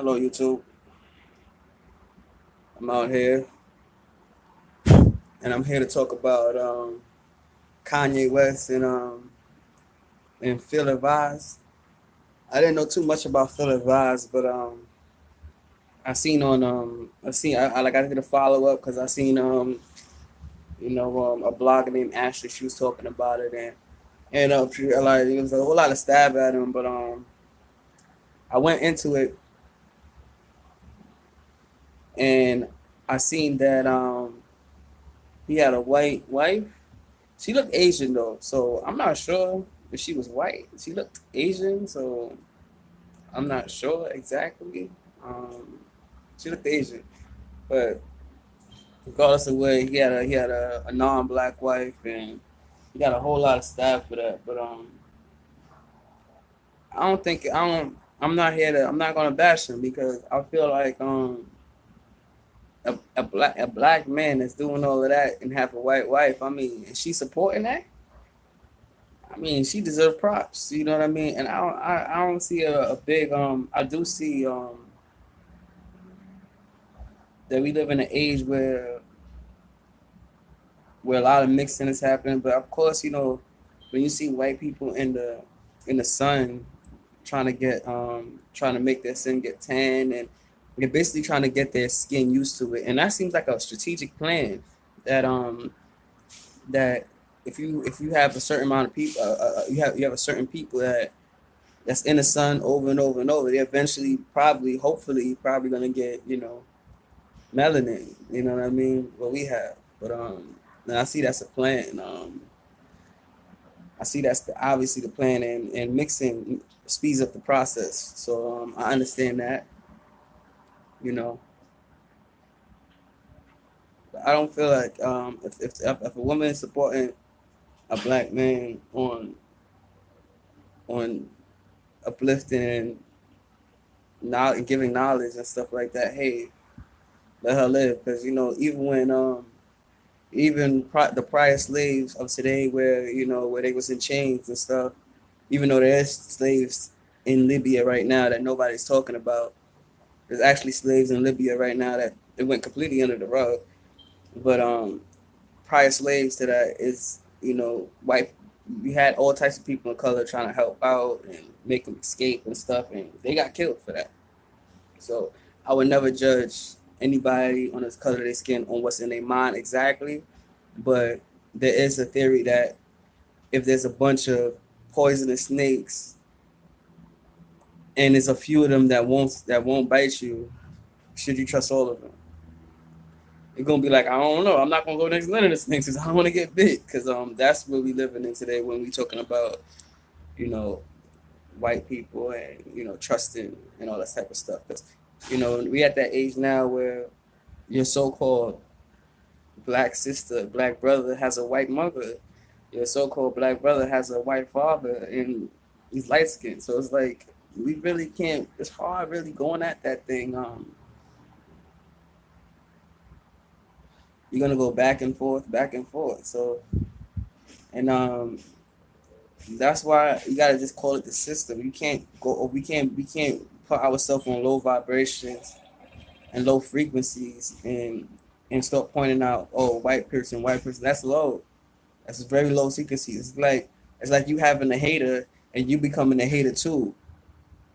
Hello, YouTube. I'm out here, and I'm here to talk about Kanye West and Phil Vaz. I didn't know too much about Phil Vaz, but I did a follow up because I seen a blogger named Ashley. She was talking about it, like it was a whole lot of stab at him, but I went into it and I seen that he had a white wife. She looked Asian though, so I'm not sure if she was white. She looked Asian, so I'm not sure exactly. Um, she looked Asian, but regardless of what, he had a non-black wife, and he got a whole lot of staff for that. But I don't think I don't. I'm not gonna bash him because I feel like a black man that's doing all of that and have a white wife. I mean, is she supporting that? I mean, she deserves props. You know what I mean? And I don't see a big I do see that we live in an age where a lot of mixing is happening. But of course, when you see white people in the sun trying to make their skin get tan, and they're basically trying to get their skin used to it. And that seems like a strategic plan that that if you have a certain amount of people, you have a certain people that's in the sun over and over and over, they eventually hopefully gonna get melanin. You know what I mean? What we have, but and I see that's a plan. I see obviously the plan, and mixing speeds up the process. So I understand that. You know, but I don't feel like if a woman is supporting a black man on uplifting and not giving knowledge and stuff like that, hey, let her live. Because the prior slaves of today, where they was in chains and stuff, even though there's slaves in Libya right now that nobody's talking about. There's actually slaves in Libya right now that it went completely under the rug. But prior slaves to that is white. You had all types of people of color trying to help out and make them escape and stuff, and they got killed for that. So I would never judge anybody on the color of their skin on what's in their mind exactly, but there is a theory that if there's a bunch of poisonous snakes and there's a few of them that won't bite you, should you trust all of them? You're gonna be like, I don't know. I'm not gonna go next to none of the snakes because I don't want to get bit. Because that's what we living in today when we talking about you know white people and trusting and all that type of stuff. Because we at that age now where your so-called black sister, black brother has a white mother. Your so-called black brother has a white father, and he's light skinned. So it's like we really can't. It's hard really going at that thing. You're gonna go back and forth, back and forth. So and that's why you gotta just call it the system. You can't go. We can't put ourselves on low vibrations and low frequencies and start pointing out, oh, white person. That's low. That's very low frequency. It's like you having a hater and you becoming a hater too.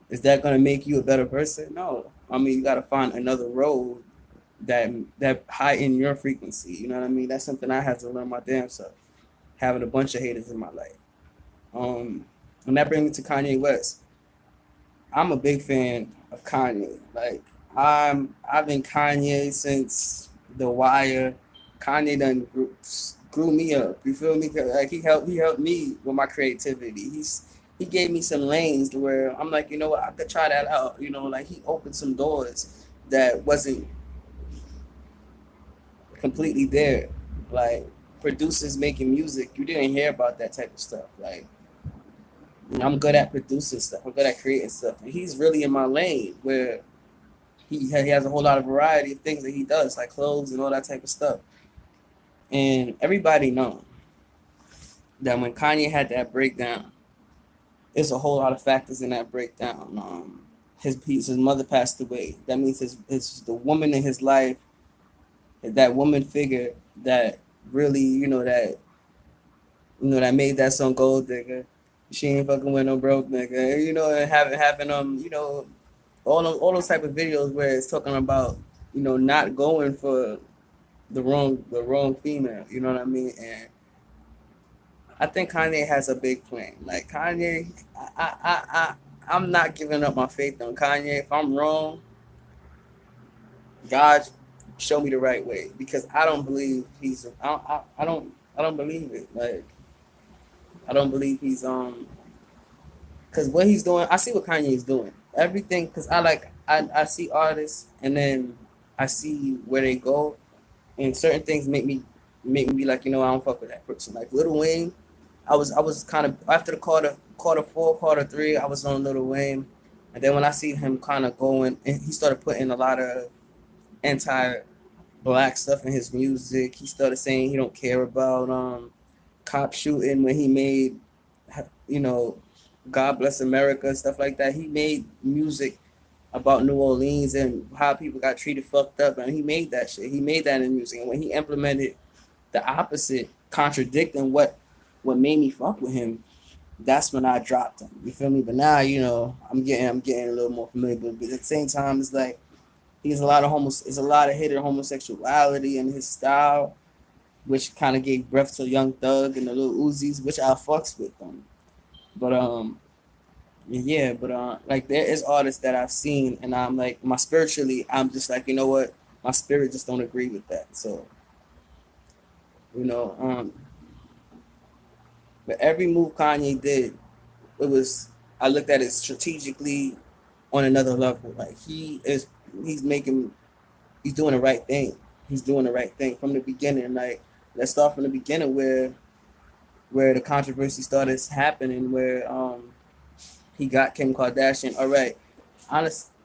Is that gonna make you a better person? No. I mean, you gotta find another road that high in your frequency. You know what I mean? That's something I had to learn my damn self. Having a bunch of haters in my life. And that brings me to Kanye West. I'm a big fan of Kanye. Like I've been Kanye since The Wire. Kanye done grew me up. You feel me? Like he helped me with my creativity. He gave me some lanes to where I'm like, you know what, I could try that out. Like he opened some doors that wasn't completely there. Like producers making music, you didn't hear about that type of stuff. Like I'm good at producing stuff. I'm good at creating stuff. And he's really in my lane where he has a whole lot of variety of things that he does, like clothes and all that type of stuff. And everybody know that when Kanye had that breakdown, there's a whole lot of factors in that breakdown. his mother passed away. That means his the woman in his life, that woman figure that really, that made that song Gold Digger. She ain't fucking with no broke nigga. And having all those type of videos where it's talking about, not going for the wrong female. You know what I mean? And I think Kanye has a big plan. Like Kanye, I'm not giving up my faith on Kanye. If I'm wrong, God, show me the right way, because I don't believe he's. I don't believe it. Like I don't believe he's because what he's doing. I see what Kanye is doing. Everything, because I see artists, and then I see where they go, and certain things make me be like, I don't fuck with that person. Like Lil Wayne, I was kind of after the quarter 4, quarter 3, I was on Lil Wayne, and then when I see him kind of going, and he started putting a lot of anti-black stuff in his music. He started saying he don't care about cop shooting when he made, you know, God Bless America and stuff like that. He made music about New Orleans and how people got treated fucked up, and he made that shit. He made that in music, and when he implemented the opposite, contradicting what made me fuck with him, that's when I dropped him. You feel me? But now, I'm getting a little more familiar. But at the same time, it's like he's a lot of hidden homosexuality in his style, which kind of gave breath to Young Thug and the little Uzis, which I fucks with them. But yeah, but like there is artists that I've seen, and I'm like, my spiritually, I'm just like, you know what, my spirit just don't agree with that. So you know, but every move Kanye did, it was I looked at it strategically on another level. Like he's making he's doing the right thing. He's doing the right thing from the beginning. Like let's start from the beginning where the controversy started happening, where he got Kim Kardashian. All right,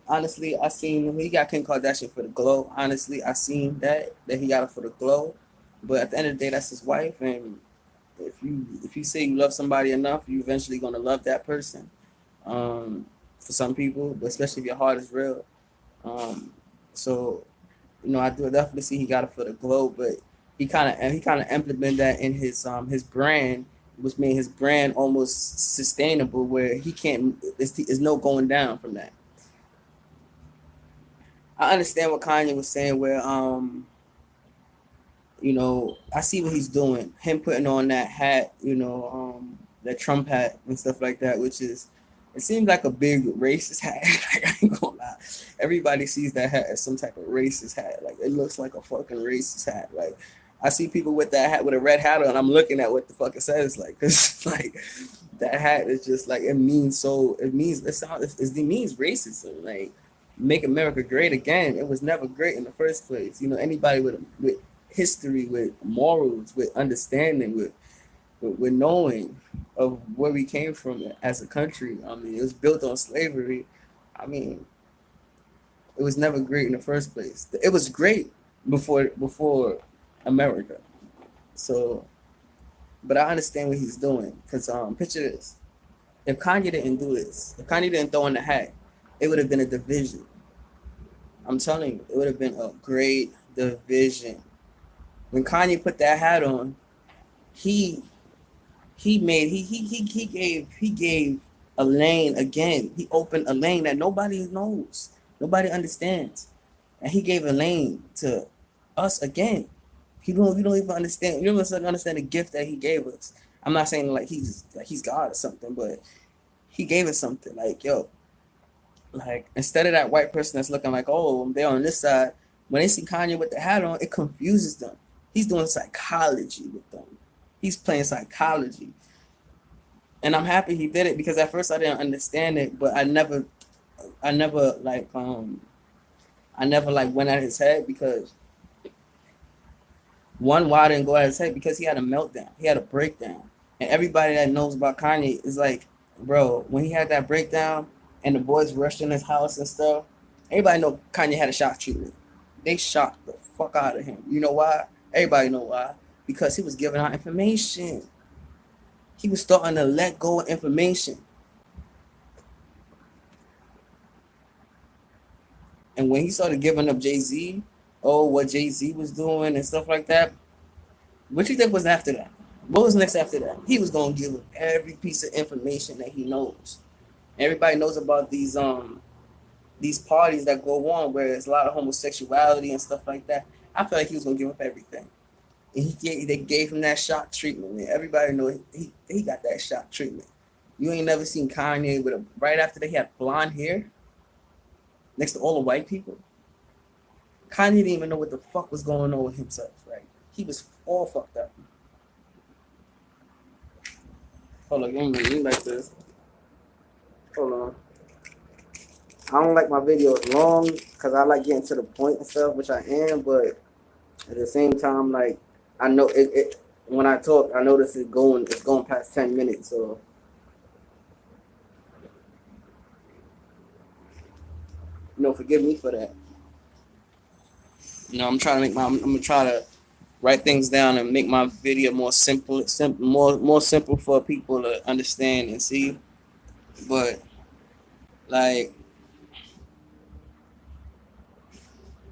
honestly, I seen he got Kim Kardashian for the glow. Honestly, I seen that he got it for the glow. But at the end of the day, that's his wife, and if you say you love somebody enough, you eventually gonna love that person. For some people, but especially if your heart is real. Um, so I do definitely see he got it for the glow, but he kind of implemented that in his brand, which made his brand almost sustainable, where he can't. There's no going down from that. I understand what Kanye was saying, where I see what he's doing. Him putting on that hat, that Trump hat and stuff like that, which is, it seems like a big racist hat. Like, I ain't gonna lie. Everybody sees that hat as some type of racist hat. Like, it looks like a fucking racist hat. Like, I see people with that hat, with a red hat on, I'm looking at what the fuck it says. Like, cause like, that hat is just like, it means so, it means racism. Like, make America great again. It was never great in the first place. Anybody with history, with morals, with understanding, with knowing of where we came from as a country. I mean, it was built on slavery. I mean, it was never great in the first place. It was great before America. So, but I understand what he's doing, because picture this: if Kanye didn't do this, if Kanye didn't throw in the hat, it would have been a division. I'm telling you, it would have been a great division. When Kanye put that hat on, he he gave a lane again. He opened a lane that nobody knows, nobody understands, and he gave a lane to us again. You don't even understand. You don't even understand the gift that he gave us. I'm not saying like he's God or something, but he gave us something. Like, yo, like instead of that white person that's looking like, oh, they're on this side, when they see Kanye with the hat on, it confuses them. He's doing psychology with them. He's playing psychology. And I'm happy he did it, because at first I didn't understand it, but I never like went at his head, because one, why I didn't go at his head, because he had a meltdown. He had a breakdown. And everybody that knows about Kanye is like, bro, when he had that breakdown and the boys rushed in his house and stuff, everybody know Kanye had a shock treatment. They shocked the fuck out of him. You know why? Everybody know why. Because he was giving out information. He was starting to let go of information. And when he started giving up Jay-Z, oh, what Jay-Z was doing and stuff like that, what you think was after that? What was next after that? He was gonna give up every piece of information that he knows. Everybody knows about these parties that go on where there's a lot of homosexuality and stuff like that. I feel like he was gonna give up everything. And they gave him that shock treatment, man. Everybody know he got that shock treatment. You ain't never seen Kanye with a right after they had blonde hair next to all the white people. Kanye didn't even know what the fuck was going on with himself, right? He was all fucked up. Hold on, give me like this. Hold on. I don't like my videos long because I like getting to the point and stuff, which I am, but at the same time, like I know it when I talk, I notice it's going past 10 minutes, so forgive me for that. I'm trying to I'm gonna try to write things down and make my video more simple for people to understand and see. But like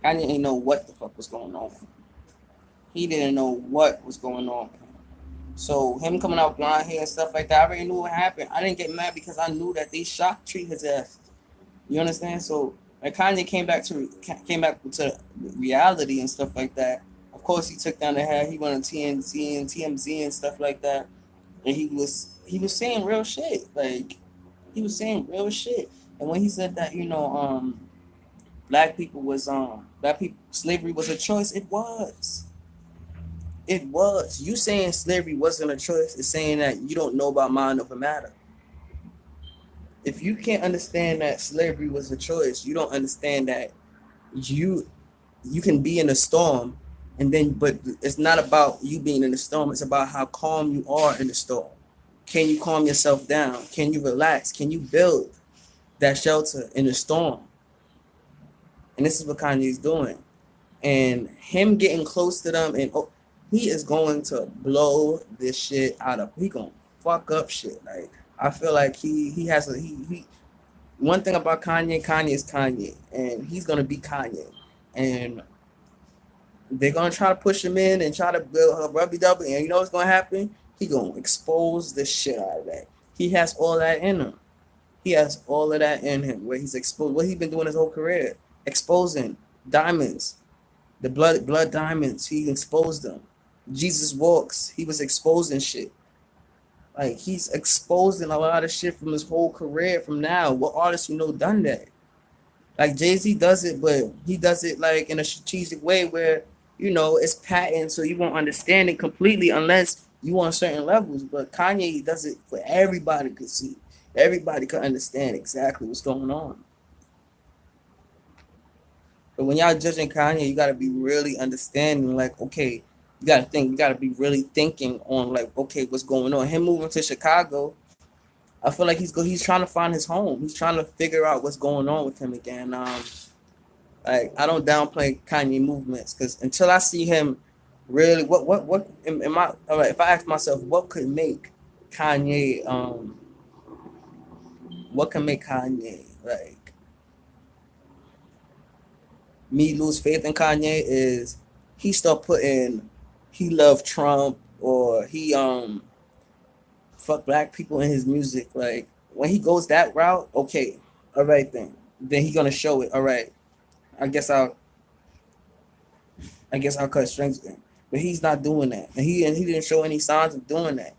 Kanye ain't know what the fuck was going on. He didn't know what was going on. So him coming out blind hair and stuff like that, I already knew what happened. I didn't get mad because I knew that they shock treat his ass. You understand? So when Kanye came back to reality and stuff like that, of course he took down the hat. He went on TNT and TMZ and stuff like that, and he was saying real shit. Like he was saying real shit. And when he said that, black people slavery was a choice, it was. It was. You saying slavery wasn't a choice is saying that you don't know about mind over matter. If you can't understand that slavery was a choice, you don't understand that you you can be in a storm but it's not about you being in the storm, it's about how calm you are in the storm. Can you calm yourself down? Can you relax? Can you build that shelter in the storm? And this is what Kanye's doing. And him getting close to them he is going to blow this shit out of. He gonna fuck up shit. Like I feel like he has a he. One thing about Kanye is Kanye, and he's gonna be Kanye, and they're gonna try to push him in and try to build a rubby dubby. And you know what's gonna happen? He gonna expose the shit out of that. He has all that in him. He has all of that in him. Where he's exposed. What he's been doing his whole career, exposing diamonds, the blood diamonds. He exposed them. Jesus Walks, he was exposing shit. Like he's exposing a lot of shit from his whole career from now. What artists done that? Like Jay-Z does it, but he does it like in a strategic way where, it's patent, so you won't understand it completely unless you on certain levels. But Kanye does it for everybody to see. Everybody can understand exactly what's going on. But when y'all judging Kanye, you gotta be really understanding, like, okay, you gotta think, you gotta be really thinking on like, okay, what's going on. Him moving to Chicago, I feel like he's trying to find his home. He's trying to figure out what's going on with him again. Like I don't downplay Kanye movements because until I see him really, what am I? All right, if I ask myself, Kanye, what can make Kanye like me lose faith in Kanye is he start putting he loved Trump or he fuck black people in his music. Like when he goes that route, okay, all right then he gonna show it. All right, I guess I'll cut strings with him. But he's not doing that, and he didn't show any signs of doing that.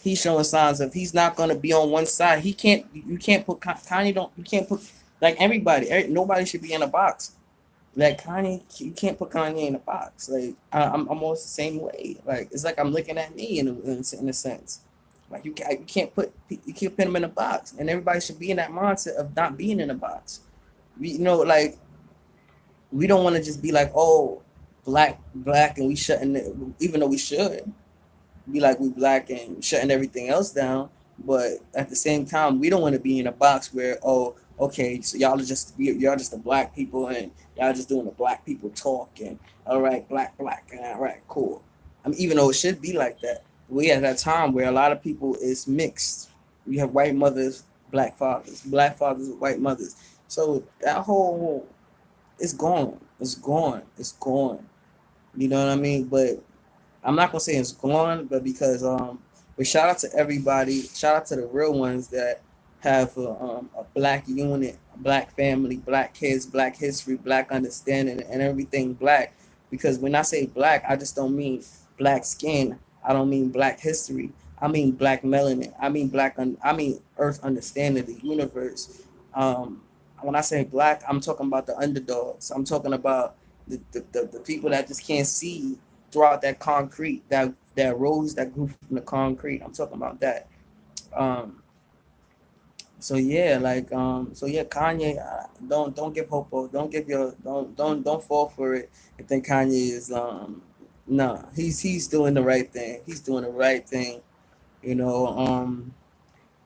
He's showing signs of he's not gonna be on one side. He can't. You can't put Kanye. Don't you can't put like nobody should be in a box. Like Kanye, you can't put Kanye in a box. Like I'm almost the same way. Like it's like I'm looking at me in a sense. Like you can't put him in a box, and everybody should be in that mindset of not being in a box. Like we don't want to just be like, oh, black, and we shutting it, even though we should be like we black and shutting everything else down. But at the same time, we don't want to be in a box where, oh, okay, so y'all just the black people and y'all just doing the black people talk and all right, black, and all right, cool. I mean, even though it should be like that, we at that time where a lot of people is mixed. You have white mothers, black fathers with white mothers. So that whole it's gone. It's gone. It's gone. You know what I mean? But I'm not gonna say it's gone, but because but shout out to everybody. Shout out to the real ones that have a black unit, a black family, black kids, black history, black understanding, and everything black. Because when I say black, I just don't mean black skin. I don't mean black history. I mean black melanin. I mean I mean Earth understanding the universe. When I say black, I'm talking about the underdogs. I'm talking about the people that just can't see throughout that concrete, that rose that grew from the concrete. I'm talking about that. Um, so yeah, Kanye, don't give hope. Don't give your don't fall for it. I think Kanye is no, he's doing the right thing. He's doing the right thing. You know,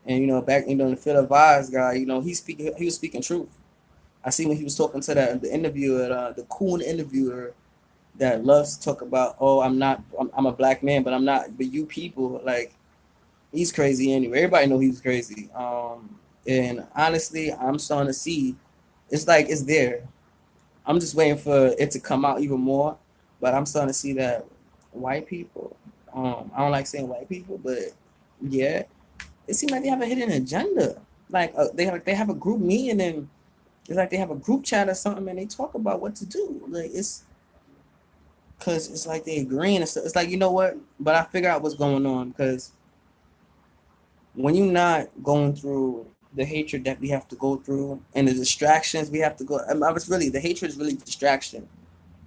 and back the Phil Vibes guy. He was speaking truth. I see when he was talking to the interviewer, the cool interviewer that loves to talk about, oh, I'm a black man, but I'm not, but you people, like, he's crazy anyway. Everybody know he's crazy. And honestly, I'm starting to see, it's like it's there. I'm just waiting for it to come out even more, but I'm starting to see that white people, I don't like saying white people, but yeah, it seems like they have a hidden agenda. Like they have a group meeting and it's like they have a group chat or something and they talk about what to do. Like it's because it's like they agreeing. It's like, you know what? But I figure out what's going on because when you're not going through the hatred that we have to go through and the distractions we have to go, I was really, the hatred is really distraction.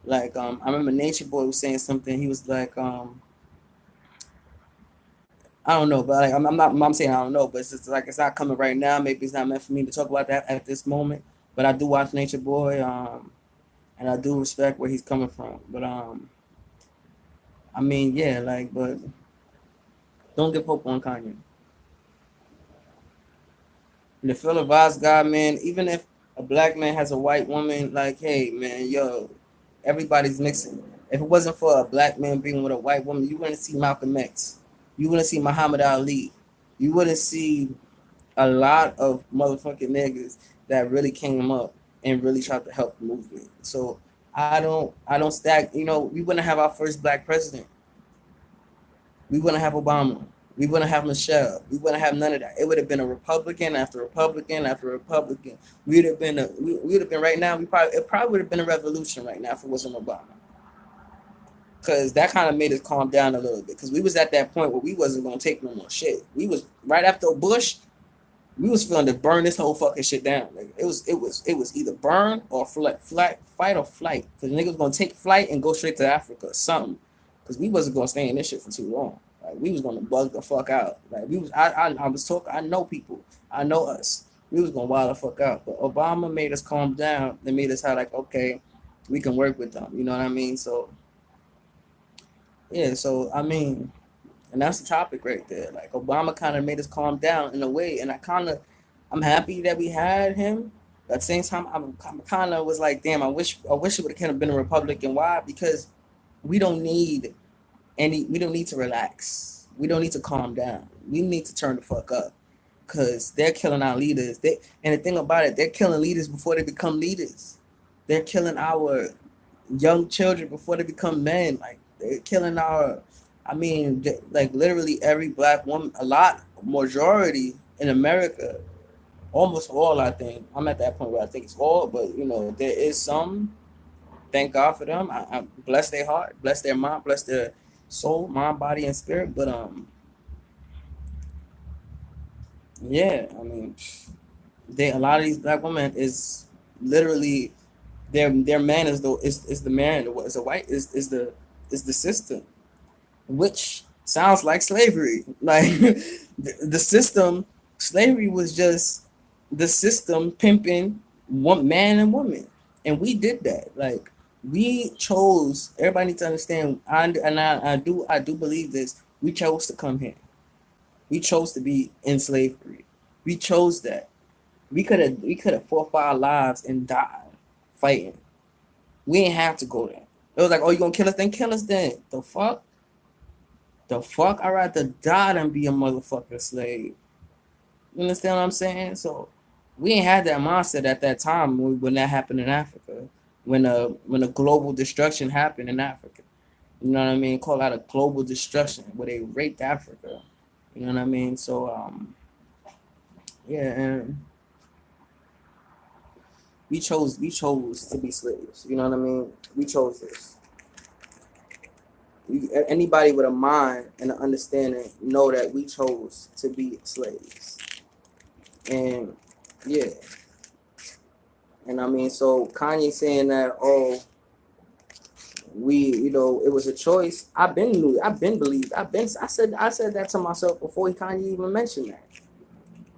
Like I remember Nature Boy was saying something. He was like, I don't know, but like I'm saying I don't know, but it's just like it's not coming right now. Maybe it's not meant for me to talk about that at this moment. But I do watch Nature Boy, and I do respect where he's coming from. But I mean, yeah, like, but don't give hope on Kanye. And the Phil Vaz guy, man, even if a black man has a white woman, like, hey, man, yo, everybody's mixing. If it wasn't for a black man being with a white woman, you wouldn't see Malcolm X. You wouldn't see Muhammad Ali. You wouldn't see a lot of motherfucking niggas that really came up and really tried to help the movement. So I don't stack. We wouldn't have our first black president. We wouldn't have Obama. We wouldn't have Michelle. We wouldn't have none of that. It would have been a Republican after Republican after Republican. We would have been right now. It probably would have been a revolution right now if it wasn't Obama. Because that kind of made us calm down a little bit. Because we was at that point where we wasn't gonna take no more shit. We was right after Bush. We was feeling to burn this whole fucking shit down. Like it was either burn or fight or flight. Because niggas gonna take flight and go straight to Africa or something. Because we wasn't gonna stay in this shit for too long. Like we was gonna bug the fuck out. Like we was I was talking. I know people. I know us. We was gonna wild the fuck out. But Obama made us calm down. They made us have like, okay, we can work with them. You know what I mean? So yeah. So I mean, and that's the topic right there. Like Obama kind of made us calm down in a way, and I'm happy that we had him. But at the same time, I'm kind of was like, damn, I wish it would have kind of been a Republican. Why? Because we don't need we don't need to relax. We don't need to calm down. We need to turn the fuck up because they're killing our leaders. And the thing about it, they're killing leaders before they become leaders. They're killing our young children before they become men. Like they're killing I mean, like literally every black woman, a lot, majority in America, almost all. I think I'm at that point where I think it's all, but there is some. Thank God for them. I bless their heart, bless their mind, bless their soul, mind, body, and spirit. But yeah, I mean, a lot of these black women is literally their man is the man is a white is the system, which sounds like slavery. Like the system, slavery was just the system pimping one man and woman, and we did that. Like we chose. Everybody needs to understand. I do believe this. We chose to come here. We chose to be in slavery. We chose that. We could have fought for our lives and died fighting. We ain't have to go there. It was like, oh, you gonna kill us? Then kill us. Then the fuck. The fuck? I'd rather die than be a motherfucking slave. You understand what I'm saying? So we ain't had that mindset at that time when that happened in Africa. when a global destruction happened in Africa. You know what I mean? Call that a global destruction where they raped Africa. You know what I mean? So yeah, and we chose to be slaves. You know what I mean? We chose this. Anybody with a mind and an understanding know that we chose to be slaves. And yeah, and I mean, so Kanye saying that, oh, it was a choice. I've been believed. I said that to myself before Kanye even mentioned that.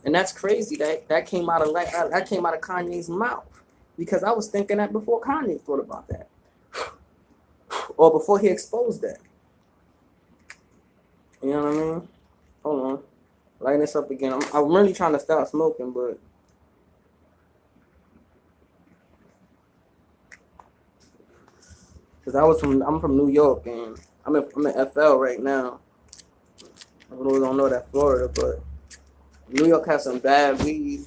And that's crazy that came out of that came out of Kanye's mouth, because I was thinking that before Kanye thought about that, or before he exposed that. You know what I mean? Hold on, lighting this up again. I'm really trying to stop smoking, but because I'm from New York, and I'm in FL right now. I really don't know that Florida, but New York has some bad weed.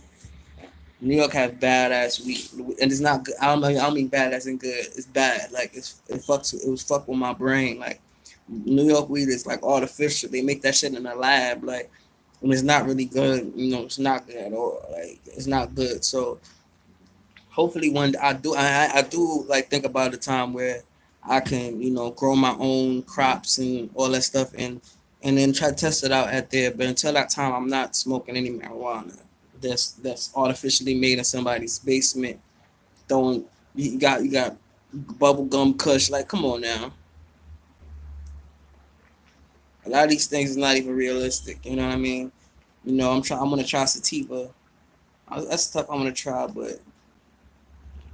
New York has badass weed, and it's not good. I don't mean bad as in good. It's bad. Like it was fuck with my brain. Like New York weed is like artificial. They make that shit in a lab. Like, and it's not really good. You know, it's not good at all. Like, it's not good. So hopefully one day I do like think about the time where I can, grow my own crops and all that stuff, and then try to test it out at there. But until that time, I'm not smoking any marijuana that's artificially made in somebody's basement. Throwing you got bubble gum kush. Like, come on now. A lot of these things is not even realistic. You know what I mean? I'm gonna try sativa. That's stuff I'm gonna try, but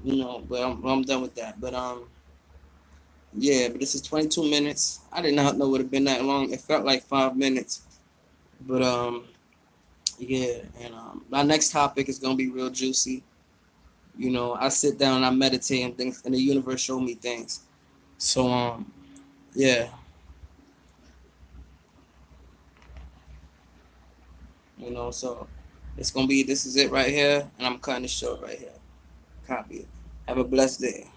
but I'm done with that. But yeah, but this is 22 minutes. I did not know it would have been that long. It felt like 5 minutes. But yeah, and my next topic is gonna be real juicy. I sit down, I meditate and things, and the universe show me things. So yeah, so this is it right here, and I'm cutting it short right here. Copy it. Have a blessed day.